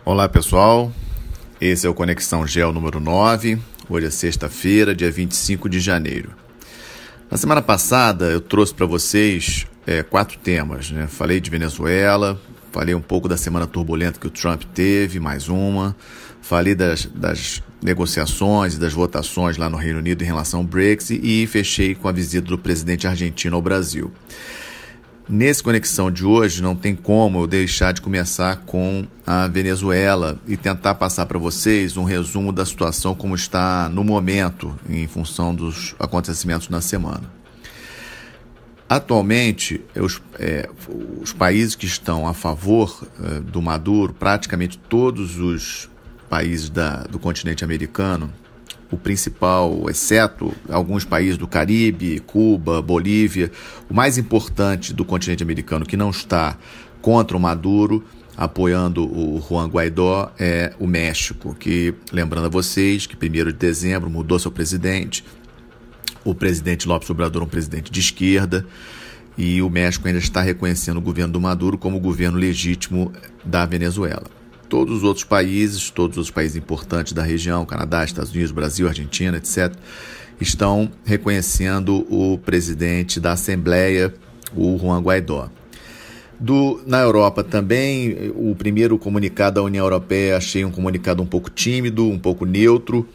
Olá pessoal, esse é o Conexão Geo número 9, hoje é sexta-feira, dia 25 de janeiro. Na semana passada eu trouxe para vocês 4 temas, né? Falei de Venezuela, falei um pouco da semana turbulenta que o Trump teve, mais uma, falei das negociações e das votações lá no Reino Unido em relação ao Brexit e fechei com a visita do presidente argentino ao Brasil. Nesse Conexão de hoje não tem como eu deixar de começar com a Venezuela e tentar passar para vocês um resumo da situação como está no momento em função dos acontecimentos na semana. Atualmente, os países que estão a favor do Maduro, praticamente todos os países do continente americano, o principal, exceto alguns países do Caribe, Cuba, Bolívia, o mais importante do continente americano que não está contra o Maduro, apoiando o Juan Guaidó, é o México, que, lembrando a vocês, que 1º de dezembro mudou seu presidente, o presidente López Obrador é um presidente de esquerda, e o México ainda está reconhecendo o governo do Maduro como o governo legítimo da Venezuela. Todos os outros países importantes da região, Canadá, Estados Unidos, Brasil, Argentina, etc., estão reconhecendo o presidente da Assembleia, o Juan Guaidó. Na Europa também, o primeiro comunicado da União Europeia achei um comunicado um pouco tímido, um pouco neutro,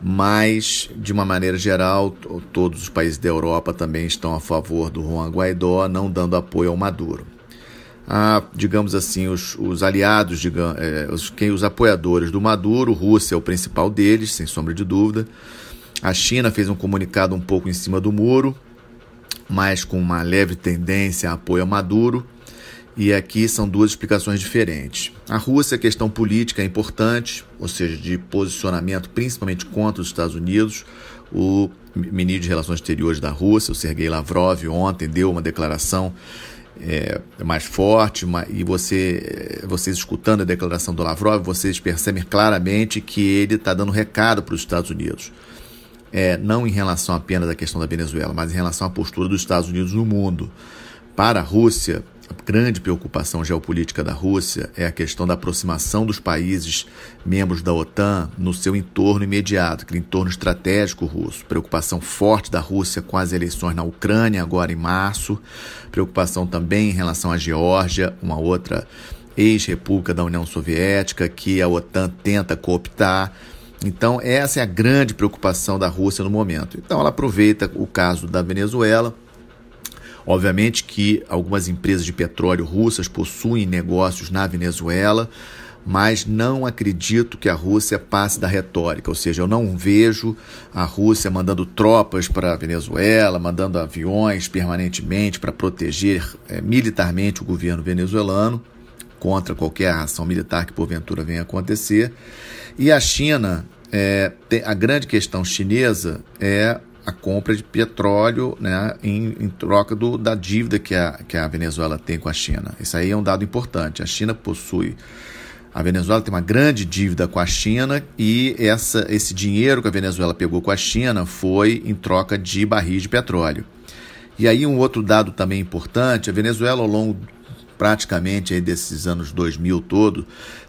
mas, de uma maneira geral, todos os países da Europa também estão a favor do Juan Guaidó, não dando apoio ao Maduro. Digamos assim, os aliados, os apoiadores do Maduro, Rússia é o principal deles, sem sombra de dúvida. A China fez um comunicado um pouco em cima do muro, mas com uma leve tendência a apoio a Maduro. E aqui são duas explicações diferentes. A Rússia, a questão política é importante, ou seja, de posicionamento principalmente contra os Estados Unidos. O ministro de Relações Exteriores da Rússia, o Sergei Lavrov, ontem deu uma declaração mais forte, e vocês escutando a declaração do Lavrov, vocês percebem claramente que ele está dando recado para os Estados Unidos. Não em relação apenas à questão da Venezuela, mas em relação à postura dos Estados Unidos no mundo. Para a Rússia, a grande preocupação geopolítica da Rússia é a questão da aproximação dos países membros da OTAN no seu entorno imediato, aquele entorno estratégico russo. Preocupação forte da Rússia com as eleições na Ucrânia, agora em março. Preocupação também em relação à Geórgia, uma outra ex-república da União Soviética, que a OTAN tenta cooptar. Então, essa é a grande preocupação da Rússia no momento. Então, ela aproveita o caso da Venezuela. Obviamente que algumas empresas de petróleo russas possuem negócios na Venezuela, mas não acredito que a Rússia passe da retórica, ou seja, eu não vejo a Rússia mandando tropas para a Venezuela, mandando aviões permanentemente para proteger militarmente o governo venezuelano contra qualquer ação militar que porventura venha a acontecer. E a China, a grande questão chinesa é a compra de petróleo, né, em troca da dívida que a Venezuela tem com a China. Isso aí é um dado importante. A Venezuela tem uma grande dívida com a China e esse dinheiro que a Venezuela pegou com a China foi em troca de barris de petróleo. E aí um outro dado também importante, a Venezuela ao longo praticamente aí desses anos 2000 todo,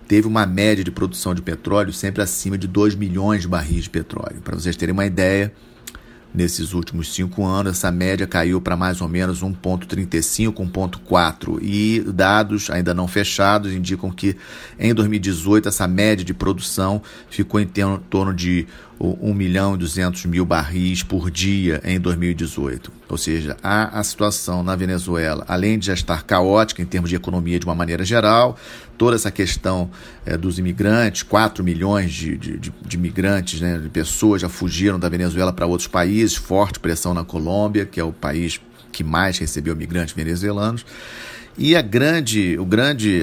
teve uma média de produção de petróleo sempre acima de 2 milhões de barris de petróleo. Para vocês terem uma ideia, nesses últimos 5 anos, essa média caiu para mais ou menos 1,35, 1,4. E dados ainda não fechados indicam que em 2018 essa média de produção ficou em torno de 1.200.000 barris por dia em 2018. Ou seja, a situação na Venezuela, além de já estar caótica em termos de economia de uma maneira geral, toda essa questão dos imigrantes, 4 milhões de imigrantes, né, de pessoas já fugiram da Venezuela para outros países, forte pressão na Colômbia, que é o país que mais recebeu imigrantes venezuelanos. E a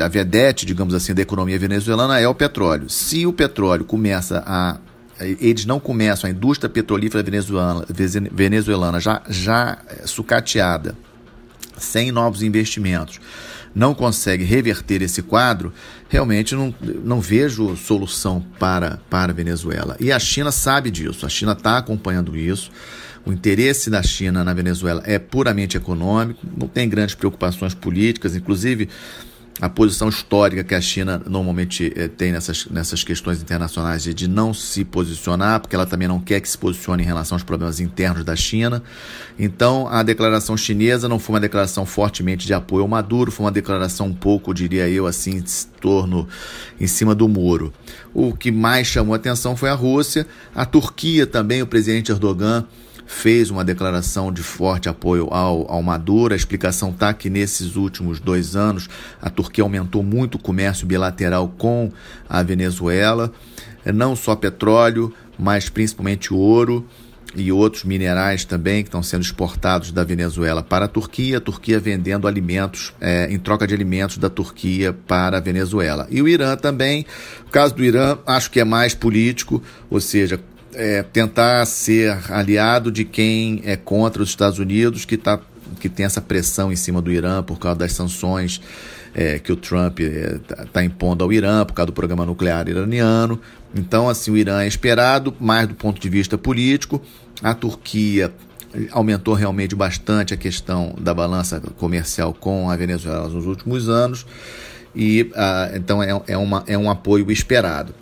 vedete, digamos assim, da economia venezuelana é o petróleo. Se o petróleo eles não começam, a indústria petrolífera venezuelana já sucateada, sem novos investimentos, não consegue reverter esse quadro, realmente não vejo solução para a Venezuela. E a China sabe disso, a China está acompanhando isso. O interesse da China na Venezuela é puramente econômico, não tem grandes preocupações políticas. Inclusive, a posição histórica que a China normalmente tem nessas questões internacionais de não se posicionar, porque ela também não quer que se posicione em relação aos problemas internos da China. Então, a declaração chinesa não foi uma declaração fortemente de apoio ao Maduro, foi uma declaração um pouco, diria eu, assim, em cima do muro. O que mais chamou a atenção foi a Rússia. A Turquia também, o presidente Erdogan fez uma declaração de forte apoio ao Maduro. A explicação está que nesses últimos 2 anos a Turquia aumentou muito o comércio bilateral com a Venezuela, não só petróleo, mas principalmente ouro e outros minerais também que estão sendo exportados da Venezuela para a Turquia vendendo alimentos, em troca de alimentos da Turquia para a Venezuela. E o Irã também, o caso do Irã acho que é mais político, ou seja, tentar ser aliado de quem é contra os Estados Unidos, que tem essa pressão em cima do Irã por causa das sanções que o Trump está impondo ao Irã, por causa do programa nuclear iraniano. Então, assim, o Irã é esperado, mais do ponto de vista político. A Turquia aumentou realmente bastante a questão da balança comercial com a Venezuela nos últimos anos, e então é um apoio esperado.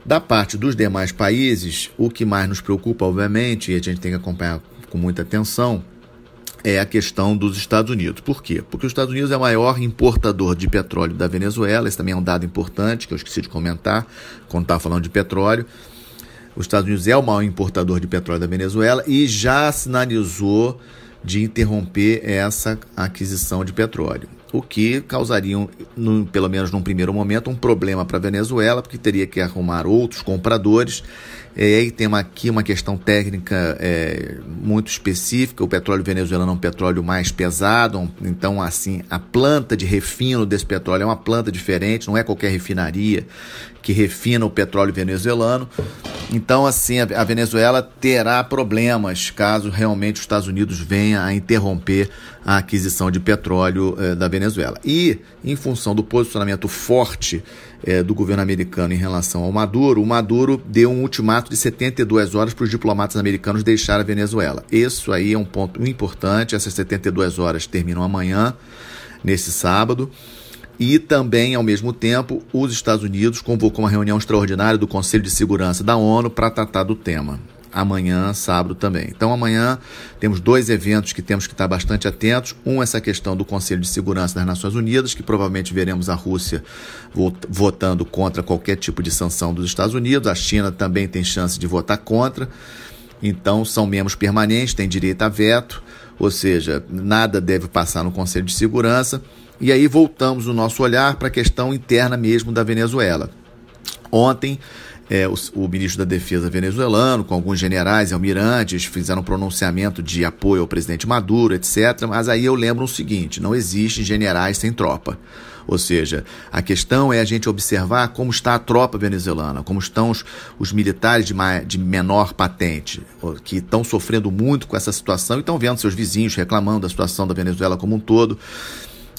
Da parte dos demais países, o que mais nos preocupa, obviamente, e a gente tem que acompanhar com muita atenção, é a questão dos Estados Unidos. Por quê? Porque os Estados Unidos é o maior importador de petróleo da Venezuela. Esse também é um dado importante que eu esqueci de comentar quando estava falando de petróleo. Os Estados Unidos é o maior importador de petróleo da Venezuela e já sinalizou de interromper essa aquisição de petróleo, o que causaria, pelo menos num primeiro momento, um problema para a Venezuela, porque teria que arrumar outros compradores. E aí tem aqui uma questão técnica muito específica. O petróleo venezuelano é um petróleo mais pesado, então assim, a planta de refino desse petróleo é uma planta diferente, não é qualquer refinaria que refina o petróleo venezuelano. Então, assim, a Venezuela terá problemas caso realmente os Estados Unidos venha a interromper a aquisição de petróleo da Venezuela. E, em função do posicionamento forte do governo americano em relação ao Maduro, o Maduro deu um ultimato de 72 horas para os diplomatas americanos deixarem a Venezuela. Isso aí é um ponto importante. Essas 72 horas terminam amanhã, nesse sábado. E também, ao mesmo tempo, os Estados Unidos convocou uma reunião extraordinária do Conselho de Segurança da ONU para tratar do tema. Amanhã, sábado também. Então, amanhã temos 2 eventos que temos que estar bastante atentos. Um, essa questão do Conselho de Segurança das Nações Unidas, que provavelmente veremos a Rússia votando contra qualquer tipo de sanção dos Estados Unidos. A China também tem chance de votar contra. Então, são membros permanentes, têm direito a veto, ou seja, nada deve passar no Conselho de Segurança. E aí voltamos o nosso olhar para a questão interna mesmo da Venezuela. Ontem, o ministro da Defesa venezuelano, com alguns generais e almirantes, fizeram um pronunciamento de apoio ao presidente Maduro, etc. Mas aí eu lembro o seguinte: não existem generais sem tropa. Ou seja, a questão é a gente observar como está a tropa venezuelana, como estão os militares de menor patente, que estão sofrendo muito com essa situação e estão vendo seus vizinhos reclamando da situação da Venezuela como um todo.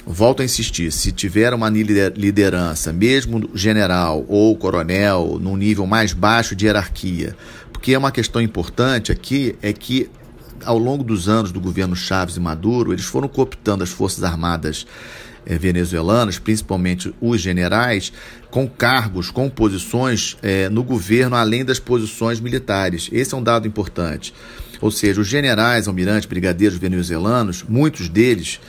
Volto a insistir, se tiver uma liderança, mesmo general ou coronel, num nível mais baixo de hierarquia, porque é uma questão importante aqui, é que ao longo dos anos do governo Chávez e Maduro, eles foram cooptando as forças armadas venezuelanas, principalmente os generais, com cargos, com posições no governo, além das posições militares. Esse é um dado importante. Ou seja, os generais, almirantes, brigadeiros venezuelanos, muitos deles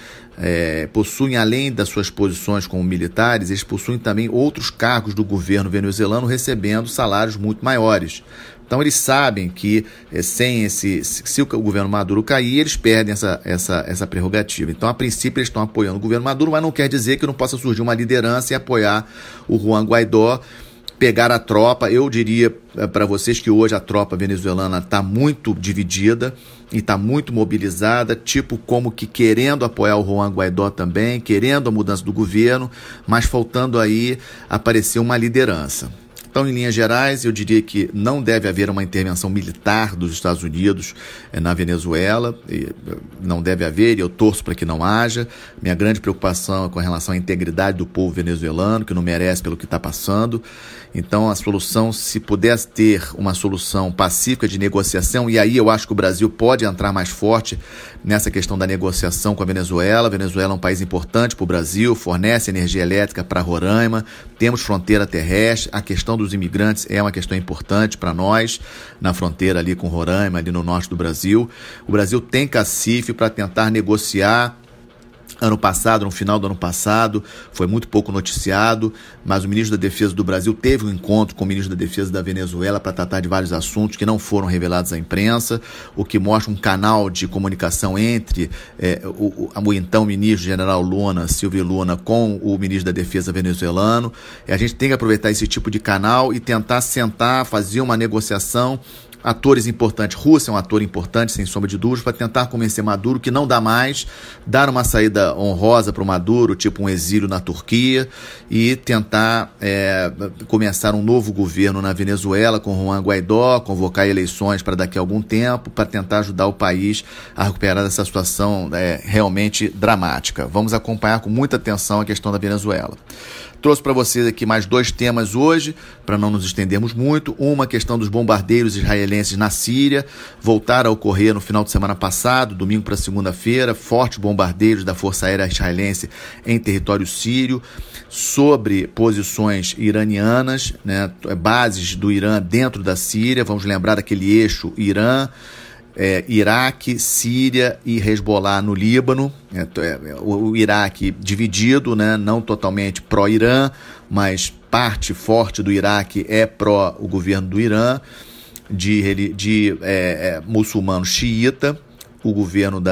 possuem, além das suas posições como militares, eles possuem também outros cargos do governo venezuelano recebendo salários muito maiores. Então eles sabem que se o governo Maduro cair, eles perdem essa prerrogativa. Então, a princípio, eles estão apoiando o governo Maduro, mas não quer dizer que não possa surgir uma liderança e apoiar o Juan Guaidó, pegar a tropa. Eu diria para vocês que hoje a tropa venezuelana está muito dividida e está muito mobilizada, tipo como que querendo apoiar o Juan Guaidó também, querendo a mudança do governo, mas faltando aí aparecer uma liderança. Então, em linhas gerais, eu diria que não deve haver uma intervenção militar dos Estados Unidos na Venezuela, não deve haver, e eu torço para que não haja. Minha grande preocupação é com relação à integridade do povo venezuelano, que não merece pelo que está passando. Então, a solução, se pudesse ter uma solução pacífica de negociação, e aí eu acho que o Brasil pode entrar mais forte nessa questão da negociação com a Venezuela. A Venezuela é um país importante para o Brasil, fornece energia elétrica para Roraima, temos fronteira terrestre, a questão dos imigrantes é uma questão importante para nós, na fronteira ali com Roraima, ali no norte do Brasil. O Brasil tem cacife para tentar negociar. Ano passado, no final do ano passado, foi muito pouco noticiado, mas o ministro da Defesa do Brasil teve um encontro com o ministro da Defesa da Venezuela para tratar de vários assuntos que não foram revelados à imprensa, o que mostra um canal de comunicação entre o então ministro general Luna, Silvio Luna, com o ministro da Defesa venezuelano. A gente tem que aproveitar esse tipo de canal e tentar sentar, fazer uma negociação. Atores importantes, Rússia é um ator importante, sem sombra de dúvidas, para tentar convencer Maduro que não dá mais, dar uma saída honrosa para o Maduro, tipo um exílio na Turquia, e tentar começar um novo governo na Venezuela com Juan Guaidó, convocar eleições para daqui a algum tempo, para tentar ajudar o país a recuperar dessa situação realmente dramática. Vamos acompanhar com muita atenção a questão da Venezuela. Trouxe para vocês aqui mais 2 temas hoje, para não nos estendermos muito. Uma, questão dos bombardeiros israelenses na Síria, voltaram a ocorrer no final de semana passado, domingo para segunda-feira, fortes bombardeios da Força Aérea Israelense em território sírio, sobre posições iranianas, né, bases do Irã dentro da Síria. Vamos lembrar daquele eixo Irã, Iraque, Síria e Hezbollah no Líbano. O Iraque dividido, né, não totalmente pró-Irã, mas parte forte do Iraque é pró o governo do Irã, de muçulmano xiita. O governo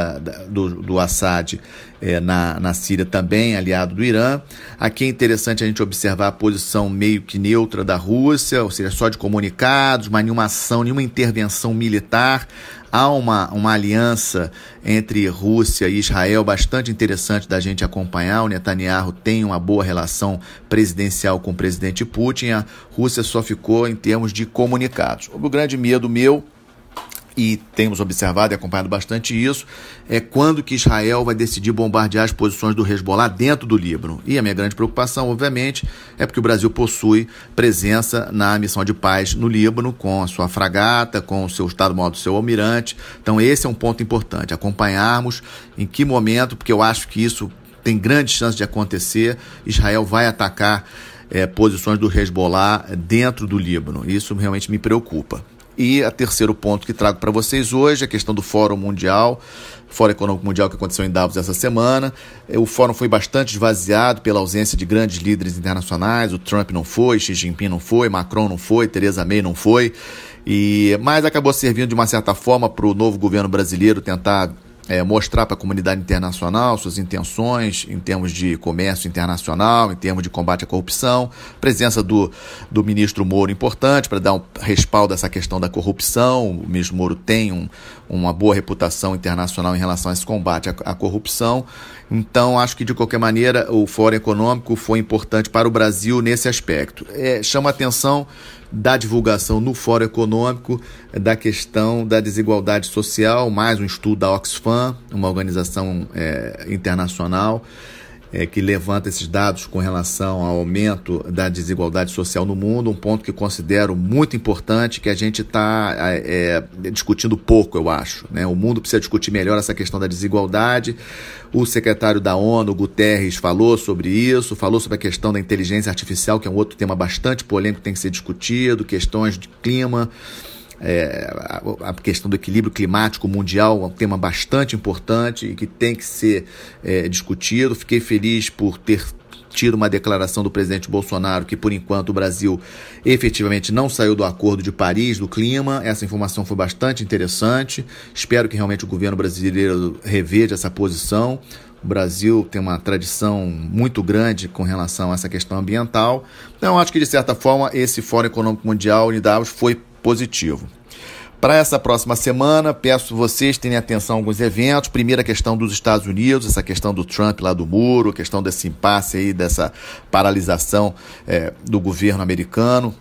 do Assad na Síria também, aliado do Irã. Aqui é interessante a gente observar a posição meio que neutra da Rússia, ou seja, só de comunicados, mas nenhuma ação, nenhuma intervenção militar. Há uma aliança entre Rússia e Israel bastante interessante da gente acompanhar. O Netanyahu tem uma boa relação presidencial com o presidente Putin. A Rússia só ficou em termos de comunicados. O grande medo meu, e temos observado e acompanhado bastante isso, é quando que Israel vai decidir bombardear as posições do Hezbollah dentro do Líbano. E a minha grande preocupação, obviamente, é porque o Brasil possui presença na missão de paz no Líbano, com a sua fragata, com o seu Estado-Maior do seu almirante. Então esse é um ponto importante, acompanharmos em que momento, porque eu acho que isso tem grande chance de acontecer, Israel vai atacar posições do Hezbollah dentro do Líbano. Isso realmente me preocupa. E o terceiro ponto que trago para vocês hoje é a questão do Fórum Econômico Mundial que aconteceu em Davos essa semana. O fórum foi bastante esvaziado pela ausência de grandes líderes internacionais. O Trump não foi, Xi Jinping não foi, Macron não foi, Theresa May não foi. Mas acabou servindo de uma certa forma para o novo governo brasileiro tentar mostrar para a comunidade internacional suas intenções em termos de comércio internacional, em termos de combate à corrupção. Presença do ministro Moro importante para dar um respaldo a essa questão da corrupção. O ministro Moro tem uma boa reputação internacional em relação a esse combate à corrupção. Então, acho que, de qualquer maneira, o Fórum Econômico foi importante para o Brasil nesse aspecto. Chama a atenção da divulgação no Fórum Econômico da questão da desigualdade social, mais um estudo da Oxfam, uma organização internacional que levanta esses dados com relação ao aumento da desigualdade social no mundo, um ponto que eu considero muito importante, que a gente está discutindo pouco, eu acho, né? O mundo precisa discutir melhor essa questão da desigualdade. O secretário da ONU, Guterres, falou sobre isso, falou sobre a questão da inteligência artificial, que é um outro tema bastante polêmico que tem que ser discutido, questões de clima. A questão do equilíbrio climático mundial é um tema bastante importante e que tem que ser discutido. Fiquei feliz por ter tido uma declaração do presidente Bolsonaro que, por enquanto, o Brasil efetivamente não saiu do Acordo de Paris do clima. Essa informação foi bastante interessante. Espero que realmente o governo brasileiro reveja essa posição. O Brasil tem uma tradição muito grande com relação a essa questão ambiental. Então, acho que, de certa forma, esse Fórum Econômico Mundial em Davos foi positivo. Para essa próxima semana, peço vocês terem atenção a alguns eventos. Primeira questão dos Estados Unidos, essa questão do Trump lá do muro, a questão desse impasse aí, dessa paralisação do governo americano.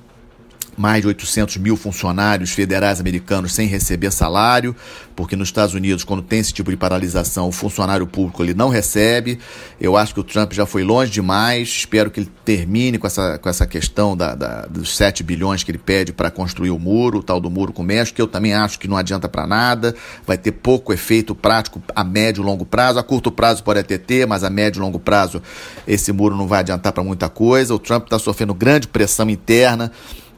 mais de 800 mil funcionários federais americanos sem receber salário, porque nos Estados Unidos, quando tem esse tipo de paralisação, o funcionário público ele não recebe. Eu acho que o Trump já foi longe demais, espero que ele termine com essa questão dos 7 bilhões que ele pede para construir o muro, o tal do muro com o México, que eu também acho que não adianta para nada, vai ter pouco efeito prático a médio e longo prazo. A curto prazo pode até ter, mas a médio e longo prazo esse muro não vai adiantar para muita coisa. O Trump está sofrendo grande pressão interna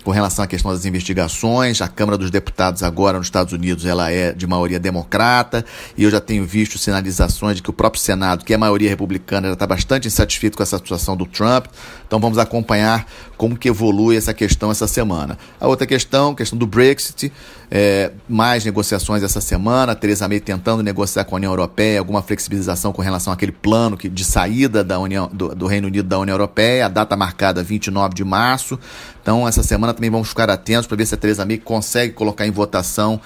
com relação à questão das investigações. A Câmara dos Deputados agora nos Estados Unidos ela é de maioria democrata, e eu já tenho visto sinalizações de que o próprio Senado, que é maioria republicana, já está bastante insatisfeito com essa situação do Trump. Então vamos acompanhar como que evolui essa questão essa semana. A outra questão do Brexit, mais negociações essa semana, a Theresa May tentando negociar com a União Europeia alguma flexibilização com relação àquele plano de saída do Reino Unido da União Europeia, a data marcada 29 de março. Então, essa semana também vamos ficar atentos para ver se a Theresa May consegue colocar em votação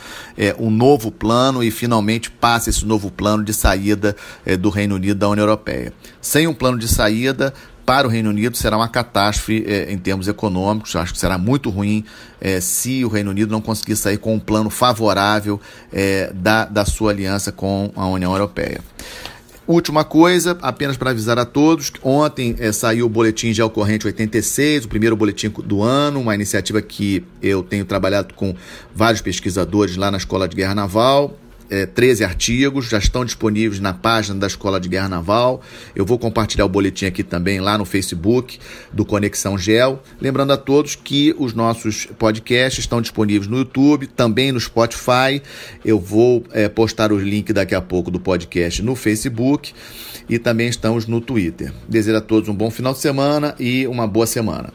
um novo plano e finalmente passe esse novo plano de saída do Reino Unido da União Europeia. Sem um plano de saída, para o Reino Unido será uma catástrofe em termos econômicos. Eu acho que será muito ruim se o Reino Unido não conseguir sair com um plano favorável da sua aliança com a União Europeia. Última coisa, apenas para avisar a todos, ontem saiu o Boletim Geocorrente 86, o primeiro boletim do ano, uma iniciativa que eu tenho trabalhado com vários pesquisadores lá na Escola de Guerra Naval. 13 artigos já estão disponíveis na página da Escola de Guerra Naval. Eu vou compartilhar o boletim aqui também lá no Facebook do Conexão Geo. Lembrando a todos que os nossos podcasts estão disponíveis no YouTube, também no Spotify. Eu vou postar o link daqui a pouco do podcast no Facebook e também estamos no Twitter. Desejo a todos um bom final de semana e uma boa semana.